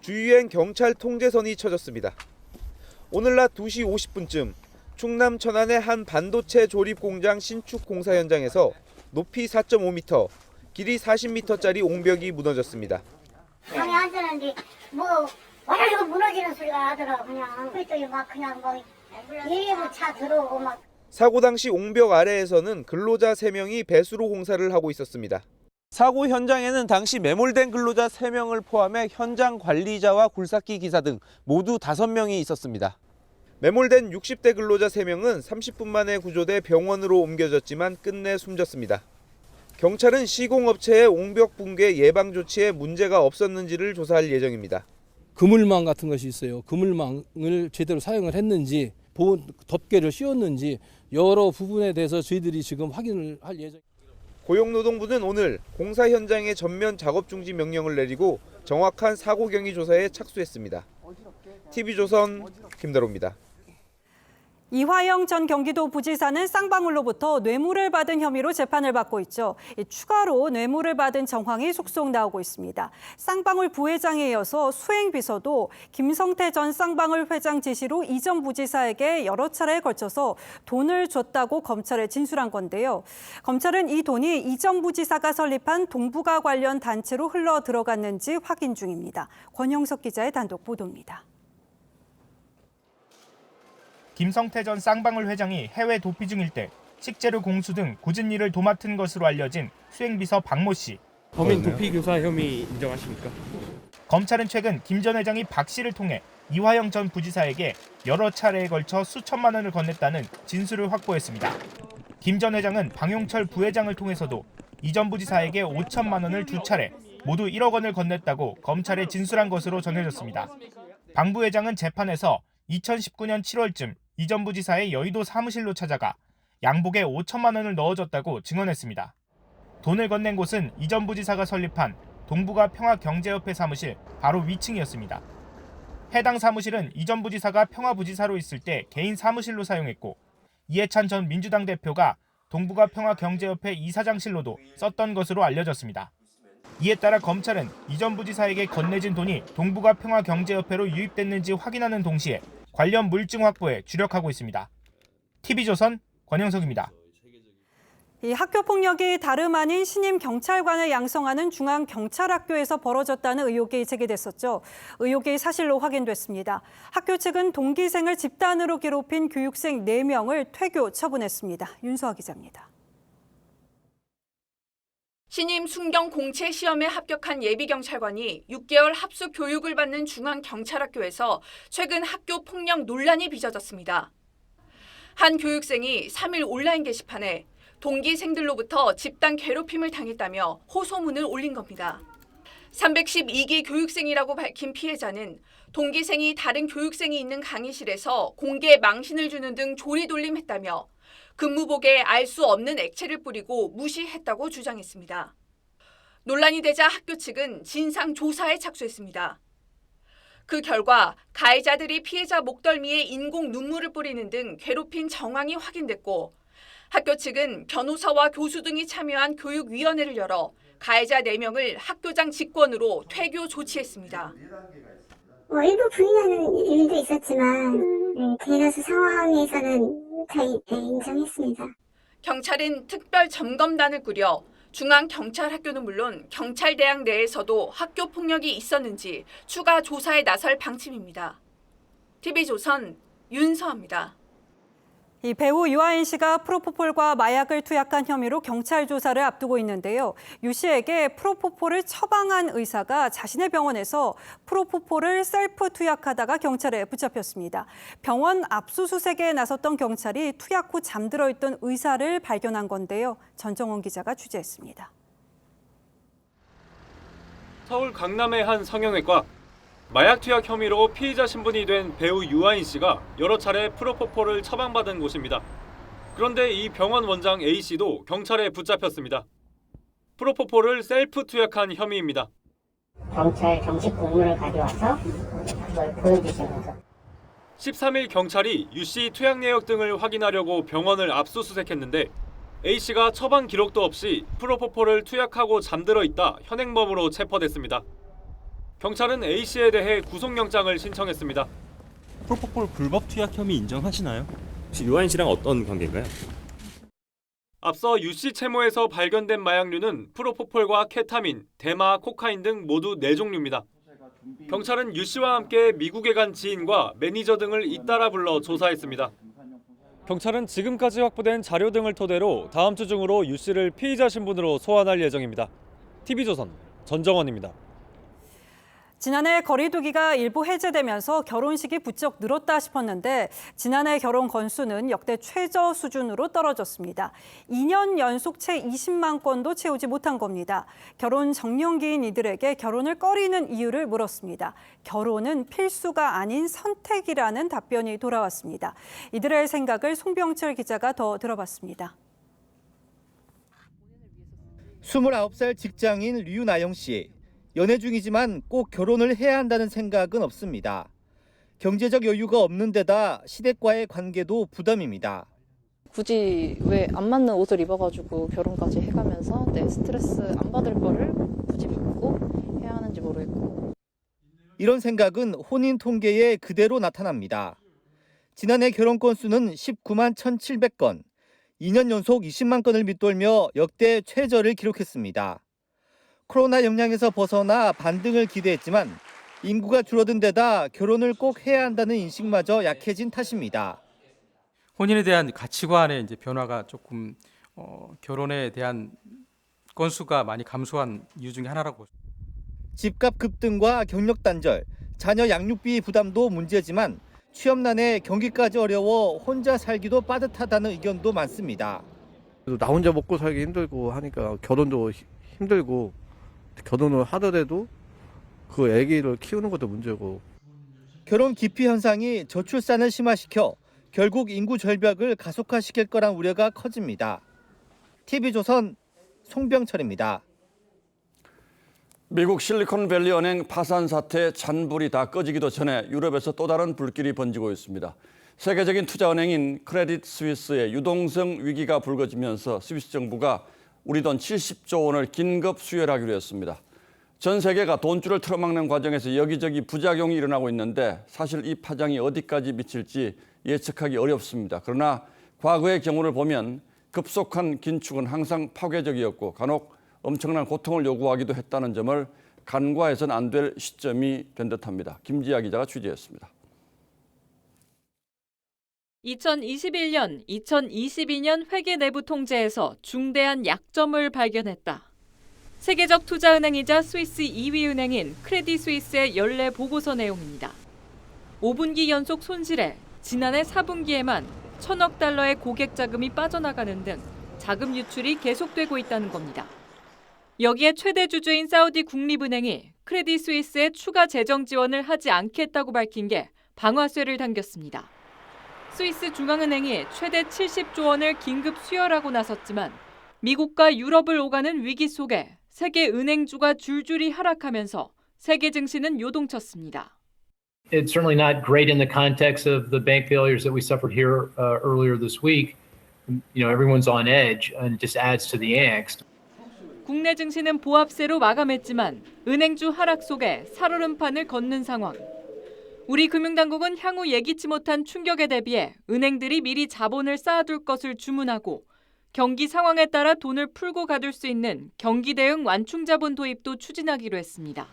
주위엔 경찰 통제선이 쳐졌습니다. 오늘 낮 2시 50분쯤 충남 천안의 한 반도체 조립 공장 신축 공사 현장에서 높이 4.5m, 길이 40m짜리 옹벽이 무너졌습니다. 방에 앉았는데 뭐 와르르 무너지는 소리가 나더라고. 그냥 그쪽에 막 그냥 뭐 예리고 차 들어오고 막. 사고 당시 옹벽 아래에서는 근로자 3명이 배수로 공사를 하고 있었습니다. 사고 현장에는 당시 매몰된 근로자 3명을 포함해 현장 관리자와 굴삭기 기사 등 모두 5명이 있었습니다. 매몰된 60대 근로자 3명은 30분 만에 구조돼 병원으로 옮겨졌지만 끝내 숨졌습니다. 경찰은 시공업체의 옹벽 붕괴 예방 조치에 문제가 없었는지를 조사할 예정입니다. 그물망 같은 것이 있어요. 그물망을 제대로 사용을 했는지, 보온 덮개를 씌웠는지 여러 부분에 대해서 저희들이 지금 확인을 할 예정입니다. 고용노동부는 오늘 공사 현장의 전면 작업 중지 명령을 내리고 정확한 사고 경위 조사에 착수했습니다. TV조선 김다로입니다. 이화영 전 경기도 부지사는 쌍방울로부터 뇌물을 받은 혐의로 재판을 받고 있죠. 추가로 뇌물을 받은 정황이 속속 나오고 있습니다. 쌍방울 부회장에 이어서 수행비서도 김성태 전 쌍방울 회장 지시로 이 전 부지사에게 여러 차례에 걸쳐서 돈을 줬다고 검찰에 진술한 건데요. 검찰은 이 돈이 이 전 부지사가 설립한 동북아 관련 단체로 흘러 들어갔는지 확인 중입니다. 권영석 기자의 단독 보도입니다. 김성태 전 쌍방울 회장이 해외 도피 중일 때 식재료 공수 등 굳은 일을 도맡은 것으로 알려진 수행비서 박모 씨. 범인 도피 교사 혐의 인정하십니까? 검찰은 최근 김 전 회장이 박 씨를 통해 이화영 전 부지사에게 여러 차례에 걸쳐 수천만 원을 건넸다는 진술을 확보했습니다. 김 전 회장은 방용철 부회장을 통해서도 이 전 부지사에게 5천만 원을 2차례 모두 1억 원을 건넸다고 검찰에 진술한 것으로 전해졌습니다. 방 부회장은 재판에서 2019년 7월쯤 이 전 부지사의 여의도 사무실로 찾아가 양복에 5천만 원을 넣어줬다고 증언했습니다. 돈을 건넨 곳은 이 전 부지사가 설립한 동북아 평화경제협회 사무실 바로 위층이었습니다. 해당 사무실은 이 전 부지사가 평화부지사로 있을 때 개인 사무실로 사용했고 이해찬 전 민주당 대표가 동북아 평화경제협회 이사장실로도 썼던 것으로 알려졌습니다. 이에 따라 검찰은 이 전 부지사에게 건네진 돈이 동북아 평화경제협회로 유입됐는지 확인하는 동시에 관련 물증 확보에 주력하고 있습니다. TV조선 권영석입니다. 이 학교 폭력이 다름 아닌 신임 경찰관을 양성하는 중앙경찰학교에서 벌어졌다는 의혹이 제기됐었죠. 의혹이 사실로 확인됐습니다. 학교 측은 동기생을 집단으로 괴롭힌 교육생 4명을 퇴교 처분했습니다. 윤수아 기자입니다. 신임 순경 공채 시험에 합격한 예비경찰관이 6개월 합숙 교육을 받는 중앙경찰학교에서 최근 학교 폭력 논란이 빚어졌습니다. 한 교육생이 3일 온라인 게시판에 동기생들로부터 집단 괴롭힘을 당했다며 호소문을 올린 겁니다. 312기 교육생이라고 밝힌 피해자는 동기생이 다른 교육생이 있는 강의실에서 공개 망신을 주는 등 조리돌림했다며 근무복에 알 수 없는 액체를 뿌리고 무시했다고 주장했습니다. 논란이 되자 학교 측은 진상 조사에 착수했습니다. 그 결과 가해자들이 피해자 목덜미에 인공 눈물을 뿌리는 등 괴롭힌 정황이 확인됐고 학교 측은 변호사와 교수 등이 참여한 교육위원회를 열어 가해자 4명을 학교장 직권으로 퇴교 조치했습니다. 일부 부인하는 일도 있었지만 대다수 상황에서는 저희 인정했습니다. 경찰은 특별 점검단을 꾸려 중앙경찰학교는 물론 경찰대학 내에서도 학교 폭력이 있었는지 추가 조사에 나설 방침입니다. TV조선 윤서아입니다. 이 배우 유아인 씨가 프로포폴과 마약을 투약한 혐의로 경찰 조사를 앞두고 있는데요. 유 씨에게 프로포폴을 처방한 의사가 자신의 병원에서 프로포폴을 셀프 투약하다가 경찰에 붙잡혔습니다. 병원 압수수색에 나섰던 경찰이 투약 후 잠들어 있던 의사를 발견한 건데요. 전정원 기자가 취재했습니다. 서울 강남의 한 성형외과. 마약 투약 혐의로 피의자 신분이 된 배우 유아인 씨가 여러 차례 프로포폴을 처방받은 곳입니다. 그런데 이 병원 원장 A 씨도 경찰에 붙잡혔습니다. 프로포폴을 셀프 투약한 혐의입니다. 경찰 정식 공문을 가져와서 그걸 보여주신 거죠. 13일 경찰이 유 씨 투약 내역 등을 확인하려고 병원을 압수수색했는데 A 씨가 처방 기록도 없이 프로포폴을 투약하고 잠들어 있다 현행범으로 체포됐습니다. 경찰은 A 씨에 대해 구속영장을 신청했습니다. 프로포폴 불법 투약 혐의 인정하시나요? 혹시 유아인 씨랑 어떤 관계인가요? 앞서 유씨 채모에서 발견된 마약류는 프로포폴과 케타민, 대마, 코카인 등 모두 4종류입니다. 경찰은 유씨와 함께 미국에 간 지인과 매니저 등을 잇따라 불러 조사했습니다. 경찰은 지금까지 확보된 자료 등을 토대로 다음 주 중으로 유씨를 피의자 신분으로 소환할 예정입니다. TV조선 전정원입니다. 지난해 거리두기가 일부 해제되면서 결혼식이 부쩍 늘었다 싶었는데 지난해 결혼 건수는 역대 최저 수준으로 떨어졌습니다. 2년 연속 채 20만 건도 채우지 못한 겁니다. 결혼 적령기인 이들에게 결혼을 꺼리는 이유를 물었습니다. 결혼은 필수가 아닌 선택이라는 답변이 돌아왔습니다. 이들의 생각을 송병철 기자가 더 들어봤습니다. 29살 직장인 류나영 씨. 연애 중이지만 꼭 결혼을 해야 한다는 생각은 없습니다. 경제적 여유가 없는 데다 시댁과의 관계도 부담입니다. 굳이 왜 안 맞는 옷을 입어가지고 결혼까지 해가면서 내 스트레스 안 받을 거를 굳이 받고 해야 하는지 모르겠고. 이런 생각은 혼인 통계에 그대로 나타납니다. 지난해 결혼 건수는 19만 1,700건, 2년 연속 20만 건을 밑돌며 역대 최저를 기록했습니다. 코로나 영향에서 벗어나 반등을 기대했지만 인구가 줄어든 데다 결혼을 꼭 해야 한다는 인식마저 약해진 탓입니다. 혼인에 대한 가치관의 이제 변화가 조금 결혼에 대한 건수가 많이 감소한 이유 중에 하나라고. 집값 급등과 경력 단절, 자녀 양육비 부담도 문제지만 취업난에 경기까지 어려워 혼자 살기도 빠듯하다는 의견도 많습니다. 나 혼자 먹고 살기 힘들고 하니까 결혼도 힘들고 결혼을 하더라도 그 아기를 키우는 것도 문제고. 결혼 기피 현상이 저출산을 심화시켜 결국 인구 절벽을 가속화시킬 거란 우려가 커집니다. TV조선 송병철입니다. 미국 실리콘밸리 은행 파산 사태 잔불이 다 꺼지기도 전에 유럽에서 또 다른 불길이 번지고 있습니다. 세계적인 투자은행인 크레딧 스위스의 유동성 위기가 불거지면서 스위스 정부가 우리 돈 70조 원을 긴급 수혈하기로 했습니다. 전 세계가 돈줄을 틀어막는 과정에서 여기저기 부작용이 일어나고 있는데 사실 이 파장이 어디까지 미칠지 예측하기 어렵습니다. 그러나 과거의 경우를 보면 급속한 긴축은 항상 파괴적이었고 간혹 엄청난 고통을 요구하기도 했다는 점을 간과해서는 안 될 시점이 된 듯합니다. 김지아 기자가 취재했습니다. 2021년, 2022년 회계 내부 통제에서 중대한 약점을 발견했다. 세계적 투자은행이자 스위스 2위 은행인 크레디 스위스의 연례 보고서 내용입니다. 5분기 연속 손실에 지난해 4분기에만 1,000억 달러의 고객 자금이 빠져나가는 등 자금 유출이 계속되고 있다는 겁니다. 여기에 최대 주주인 사우디 국립은행이 크레디 스위스에 추가 재정 지원을 하지 않겠다고 밝힌 게 방아쇠를 당겼습니다. 스위스 중앙은행이 최대 70조 원을 긴급 수혈하고 나섰지만 미국과 유럽을 오가는 위기 속에 세계 은행주가 줄줄이 하락하면서 세계 증시는 요동쳤습니다. It's certainly not great in the context of the bank failures that we suffered here earlier this week. You know, everyone's on edge and it just adds to the angst. 국내 증시는 보합세로 마감했지만 은행주 하락 속에 살얼음판을 걷는 상황. 우리 금융당국은 향후 예기치 못한 충격에 대비해 은행들이 미리 자본을 쌓아둘 것을 주문하고 경기 상황에 따라 돈을 풀고 가둘 수 있는 경기 대응 완충 자본 도입도 추진하기로 했습니다.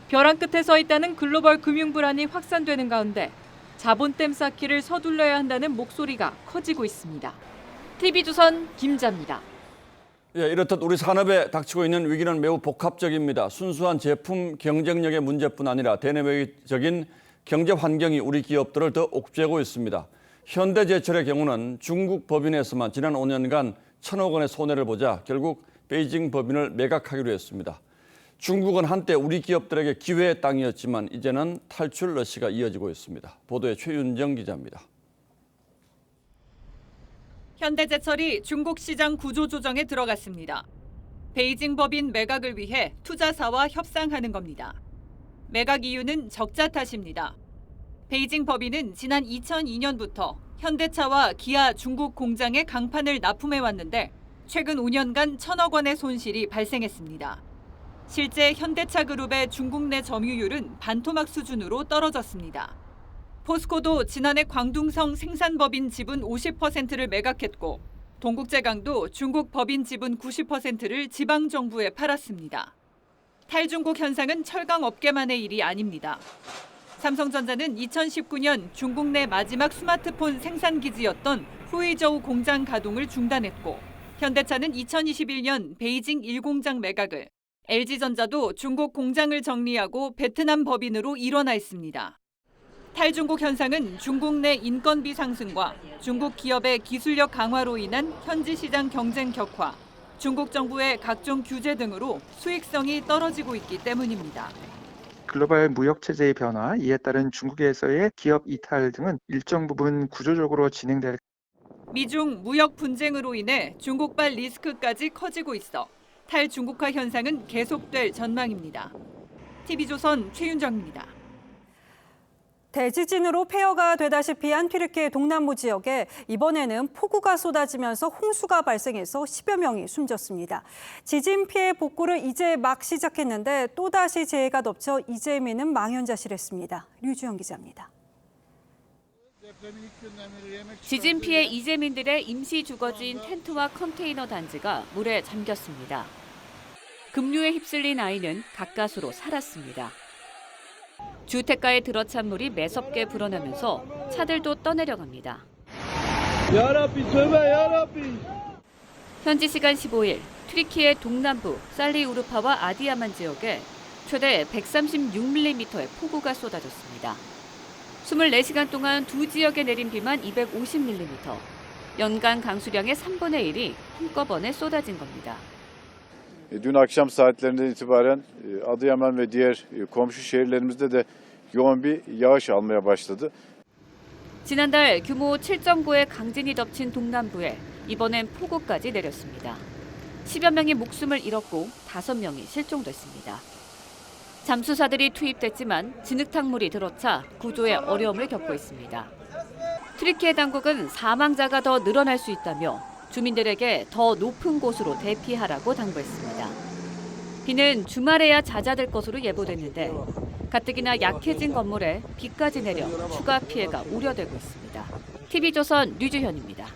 벼랑 끝에 서 있다는 글로벌 금융 불안이 확산되는 가운데 자본댐 쌓기를 서둘러야 한다는 목소리가 커지고 있습니다. TV조선 김자입니다. 이렇듯 우리 산업에 닥치고 있는 위기는 매우 복합적입니다. 순수한 제품 경쟁력의 문제뿐 아니라 대내외적인 경제 환경이 우리 기업들을 더 옥죄고 있습니다. 현대제철의 경우는 중국 법인에서만 지난 5년간 1,000억 원의 손해를 보자 결국 베이징 법인을 매각하기로 했습니다. 중국은 한때 우리 기업들에게 기회의 땅이었지만 이제는 탈출 러시가 이어지고 있습니다. 보도에 최윤정 기자입니다. 현대제철이 중국 시장 구조 조정에 들어갔습니다. 베이징 법인 매각을 위해 투자사와 협상하는 겁니다. 매각 이유는 적자 탓입니다. 베이징 법인은 지난 2002년부터 현대차와 기아 중국 공장에 강판을 납품해 왔는데 최근 5년간 1,000억 원의 손실이 발생했습니다. 실제 현대차 그룹의 중국 내 점유율은 반토막 수준으로 떨어졌습니다. 포스코도 지난해 광둥성 생산법인 지분 50%를 매각했고 동국제강도 중국 법인 지분 90%를 지방정부에 팔았습니다. 탈중국 현상은 철강 업계만의 일이 아닙니다. 삼성전자는 2019년 중국 내 마지막 스마트폰 생산기지였던 후이저우 공장 가동을 중단했고 현대차는 2021년 베이징 1공장 매각을, LG전자도 중국 공장을 정리하고 베트남 법인으로 일원화했습니다. 탈중국 현상은 중국 내 인건비 상승과 중국 기업의 기술력 강화로 인한 현지 시장 경쟁 격화, 중국 정부의 각종 규제 등으로 수익성이 떨어지고 있기 때문입니다. 글로벌 무역 체제의 변화, 이에 따른 중국에서의 기업 이탈 등은 일정 부분 구조적으로 진행될. 미중 무역 분쟁으로 인해 중국발 리스크까지 커지고 있어 탈중국화 현상은 계속될 전망입니다. TV조선 최윤정입니다. 대지진으로 폐허가 되다시피 한 튀르키예 동남부 지역에 이번에는 폭우가 쏟아지면서 홍수가 발생해서 10여 명이 숨졌습니다. 지진 피해 복구를 이제 막 시작했는데 또다시 재해가 덮쳐 이재민은 망연자실했습니다. 류주영 기자입니다. 지진 피해 이재민들의 임시 주거지인 텐트와 컨테이너 단지가 물에 잠겼습니다. 급류에 휩쓸린 아이는 가까스로 살았습니다. 주택가에 들어찬 물이 매섭게 불어나면서 차들도 떠내려갑니다. 현지 시간 15일 튀르키예 동남부 살리우르파와 아디야만 지역에 최대 136mm의 폭우가 쏟아졌습니다. 24시간 동안 두 지역에 내린 비만 250mm, 연간 강수량의 3분의 1이 한꺼번에 쏟아진 겁니다. Dün akşam saatlerinden itibaren Adıyaman ve diğer komşu şehirlerimizde de yoğun bir yağış almaya başladı. 지난달 규모 7.9의 강진이 덮친 동남부에 이번엔 폭우까지 내렸습니다. 10여 명이 목숨을 잃었고 5명이 실종됐습니다. 잠수사들이 투입됐지만 진흙탕물이 들어차 구조에 어려움을 겪고 있습니다. 튀르키예 당국은 사망자가 더 늘어날 수 있다며 주민들에게 더 높은 곳으로 대피하라고 당부했습니다. 비는 주말에야 잦아들 것으로 예보됐는데 가뜩이나 약해진 건물에 비까지 내려 추가 피해가 우려되고 있습니다. TV조선 류주현입니다.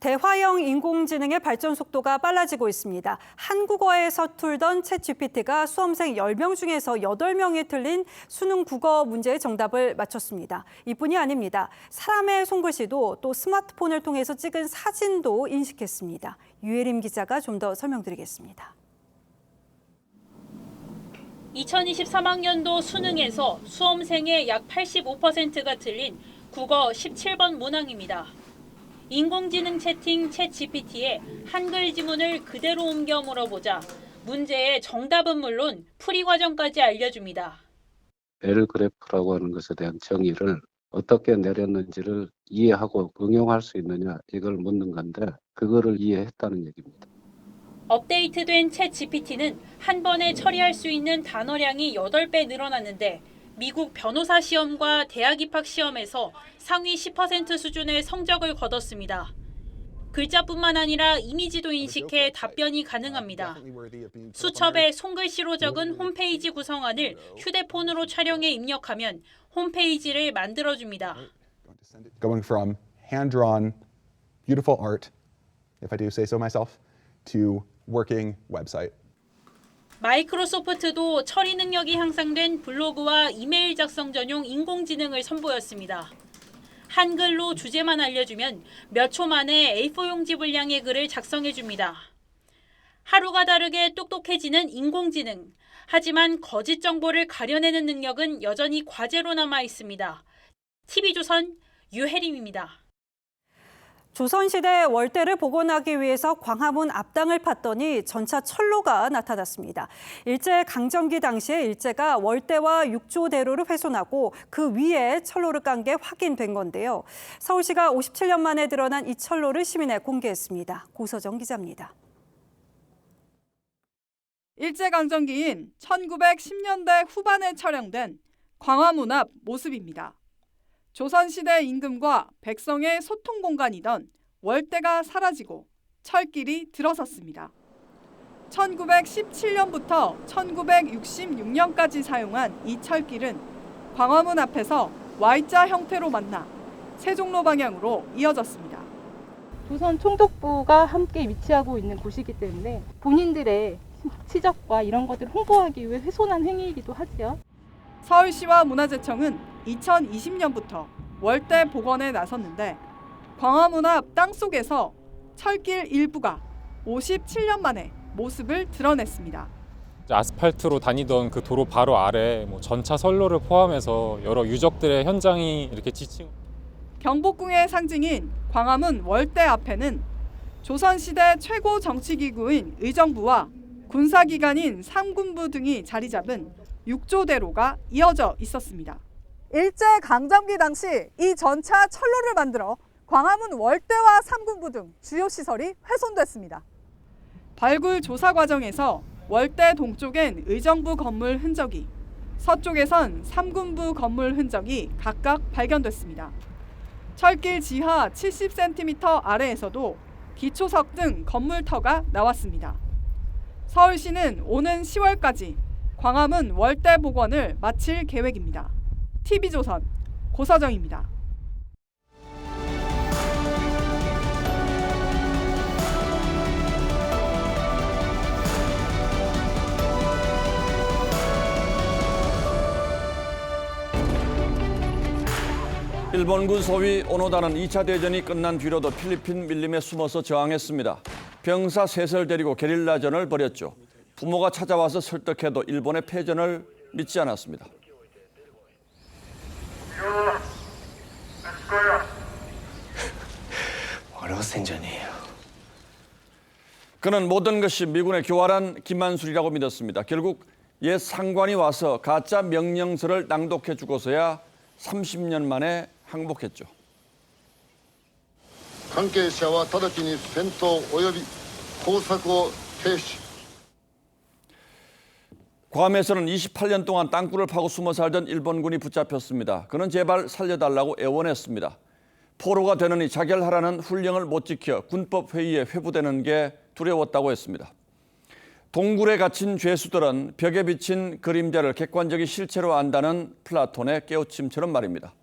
대화형 인공지능의 발전 속도가 빨라지고 있습니다. 한국어에 서툴던 챗GPT가 수험생 10명 중에서 8명이 틀린 수능 국어 문제의 정답을 맞췄습니다. 이뿐이 아닙니다. 사람의 손글씨도 또 스마트폰을 통해서 찍은 사진도 인식했습니다. 유혜림 기자가 좀 더 설명드리겠습니다. 2023학년도 수능에서 수험생의 약 85%가 틀린 국어 17번 문항입니다. 인공지능 채팅 챗GPT에 한글 지문을 그대로 옮겨 물어보자 문제의 정답은 물론 풀이 과정까지 알려줍니다. L 그래프라고 하는 것에 대한 정의를 어떻게 내렸는지를 이해하고 응용할 수 있느냐 이걸 묻는 건데 그거를 이해했다는 얘기입니다. 업데이트된 챗GPT는 한 번에 처리할 수 있는 단어량이 8배 늘어났는데 미국 변호사 시험과 대학 입학 시험에서 상위 10% 수준의 성적을 거뒀습니다. 글자뿐만 아니라 이미지도 인식해 답변이 가능합니다. 수첩에 손글씨로 적은 홈페이지 구성안을 휴대폰으로 촬영해 입력하면 홈페이지를 만들어줍니다. Going from hand-drawn, beautiful art, if I do say so myself, to working website. 마이크로소프트도 처리 능력이 향상된 블로그와 이메일 작성 전용 인공지능을 선보였습니다. 한글로 주제만 알려주면 몇 초 만에 A4 용지 분량의 글을 작성해줍니다. 하루가 다르게 똑똑해지는 인공지능. 하지만 거짓 정보를 가려내는 능력은 여전히 과제로 남아 있습니다. TV조선 유혜림입니다. 조선시대 월대를 복원하기 위해서 광화문 앞당을 팠더니 전차 철로가 나타났습니다. 일제강점기 당시에 일제가 월대와 육조대로를 훼손하고 그 위에 철로를 깐 게 확인된 건데요. 서울시가 57년 만에 드러난 이 철로를 시민에 공개했습니다. 고서정 기자입니다. 일제강점기인 1910년대 후반에 촬영된 광화문 앞 모습입니다. 조선시대 임금과 백성의 소통 공간이던 월대가 사라지고 철길이 들어섰습니다. 1917년부터 1966년까지 사용한 이 철길은 광화문 앞에서 Y자 형태로 만나 세종로 방향으로 이어졌습니다. 조선 총독부가 함께 위치하고 있는 곳이기 때문에 본인들의 치적과 이런 것들을 홍보하기 위해 훼손한 행위이기도 하지요. 서울시와 문화재청은 2020년부터 월대 복원에 나섰는데 광화문 앞 땅속에서 철길 일부가 57년 만에 모습을 드러냈습니다. 아스팔트로 다니던 그 도로 바로 아래 전차 선로를 포함해서 여러 유적들의 현장이 이렇게 지칭. 경복궁의 상징인 광화문 월대 앞에는 조선시대 최고 정치기구인 의정부와 군사기관인 삼군부 등이 자리 잡은 육조대로가 이어져 있었습니다. 일제강점기 당시 이 전차 철로를 만들어 광화문 월대와 삼군부 등 주요 시설이 훼손됐습니다. 발굴 조사 과정에서 월대 동쪽엔 의정부 건물 흔적이, 서쪽에선 삼군부 건물 흔적이 각각 발견됐습니다. 철길 지하 70cm 아래에서도 기초석 등 건물터가 나왔습니다. 서울시는 오는 10월까지 광화문 월대 복원을 마칠 계획입니다. TV조선 고서정입니다. 일본군 소위 오노다는 2차 대전이 끝난 뒤로도 필리핀 밀림에 숨어서 저항했습니다. 병사 셋을 데리고 게릴라전을 벌였죠. 부모가 찾아와서 설득해도 일본의 패전을 믿지 않았습니다. 어려운 생전이에요. 그는 모든 것이 미군의 교활한 기만술이라고 믿었습니다. 결국 옛 상관이 와서 가짜 명령서를 낭독해 주고서야 30년 만에 항복했죠. 関係者は直ちに戦闘及び工作を停止。 괌에서는 28년 동안 땅굴을 파고 숨어 살던 일본군이 붙잡혔습니다. 그는 제발 살려달라고 애원했습니다. 포로가 되느니 자결하라는 훈령을 못 지켜 군법회의에 회부되는 게 두려웠다고 했습니다. 동굴에 갇힌 죄수들은 벽에 비친 그림자를 객관적인 실체로 안다는 플라톤의 깨우침처럼 말입니다.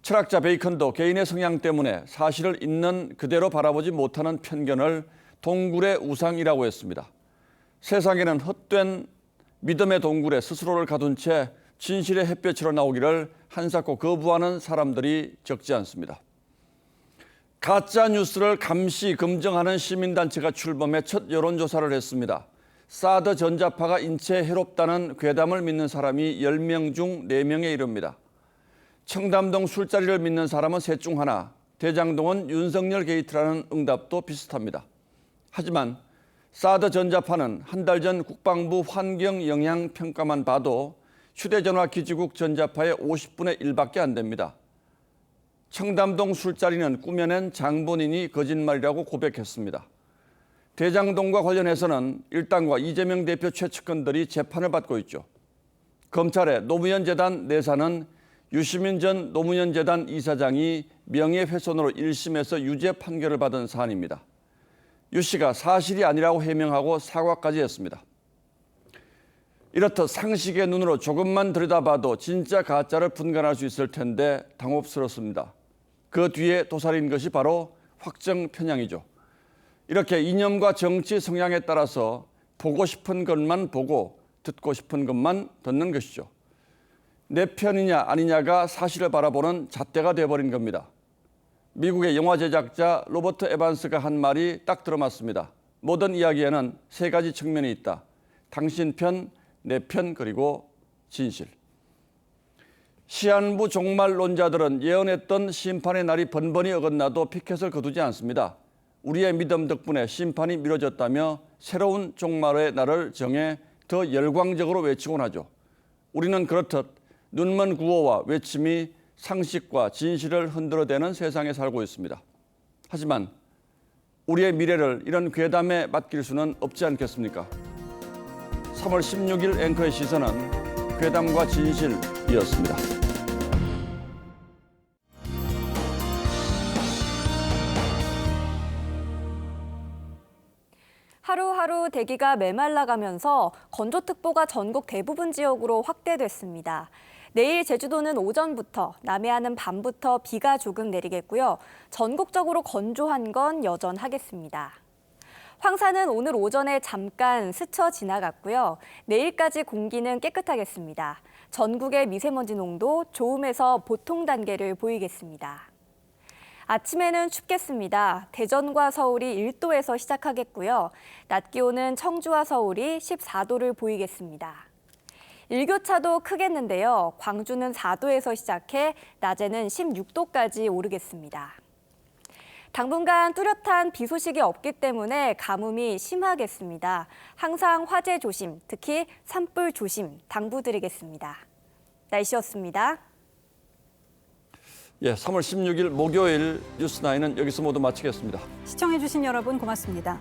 철학자 베이컨도 개인의 성향 때문에 사실을 있는 그대로 바라보지 못하는 편견을 동굴의 우상이라고 했습니다. 세상에는 헛된 믿음의 동굴에 스스로를 가둔 채 진실의 햇볕으로 나오기를 한사코 거부하는 사람들이 적지 않습니다. 가짜 뉴스를 감시, 검증하는 시민단체가 출범해 첫 여론조사를 했습니다. 사드 전자파가 인체에 해롭다는 괴담을 믿는 사람이 10명 중 4명에 이릅니다. 청담동 술자리를 믿는 사람은 셋 중 하나, 대장동은 윤석열 게이트라는 응답도 비슷합니다. 하지만 사드 전자파는 한 달 전 국방부 환경영향평가만 봐도 휴대전화 기지국 전자파의 50분의 1밖에 안 됩니다. 청담동 술자리는 꾸며낸 장본인이 거짓말이라고 고백했습니다. 대장동과 관련해서는 일당과 이재명 대표 최측근들이 재판을 받고 있죠. 검찰의 노무현 재단 내사는 유시민 전 노무현 재단 이사장이 명예훼손으로 1심에서 유죄 판결을 받은 사안입니다. 유 씨가 사실이 아니라고 해명하고 사과까지 했습니다. 이렇듯 상식의 눈으로 조금만 들여다봐도 진짜 가짜를 분간할 수 있을 텐데 당혹스럽습니다. 그 뒤에 도사리인 것이 바로 확정 편향이죠. 이렇게 이념과 정치 성향에 따라서 보고 싶은 것만 보고 듣고 싶은 것만 듣는 것이죠. 내 편이냐 아니냐가 사실을 바라보는 잣대가 돼버린 겁니다. 미국의 영화 제작자 로버트 에반스가 한 말이 딱 들어맞습니다. 모든 이야기에는 세 가지 측면이 있다. 당신 편, 내 편, 그리고 진실. 시한부 종말론자들은 예언했던 심판의 날이 번번이 어긋나도 피켓을 거두지 않습니다. 우리의 믿음 덕분에 심판이 미뤄졌다며 새로운 종말의 날을 정해 더 열광적으로 외치곤 하죠. 우리는 그렇듯 눈먼 구호와 외침이 상식과 진실을 흔들어대는 세상에 살고 있습니다. 하지만 우리의 미래를 이런 괴담에 맡길 수는 없지 않겠습니까? 3월 16일 앵커의 시선은 괴담과 진실이었습니다. 하루하루 대기가 메말라가면서 건조특보가 전국 대부분 지역으로 확대됐습니다. 내일 제주도는 오전부터, 남해안은 밤부터 비가 조금 내리겠고요. 전국적으로 건조한 건 여전하겠습니다. 황사는 오늘 오전에 잠깐 스쳐 지나갔고요. 내일까지 공기는 깨끗하겠습니다. 전국의 미세먼지 농도 좋음에서 보통 단계를 보이겠습니다. 아침에는 춥겠습니다. 대전과 서울이 1도에서 시작하겠고요. 낮 기온은 청주와 서울이 14도를 보이겠습니다. 일교차도 크겠는데요. 광주는 4도에서 시작해 낮에는 16도까지 오르겠습니다. 당분간 뚜렷한 비 소식이 없기 때문에 가뭄이 심하겠습니다. 항상 화재 조심, 특히 산불 조심 당부드리겠습니다. 날씨였습니다. 예, 3월 16일 목요일 뉴스9은 여기서 모두 마치겠습니다. 시청해주신 여러분 고맙습니다.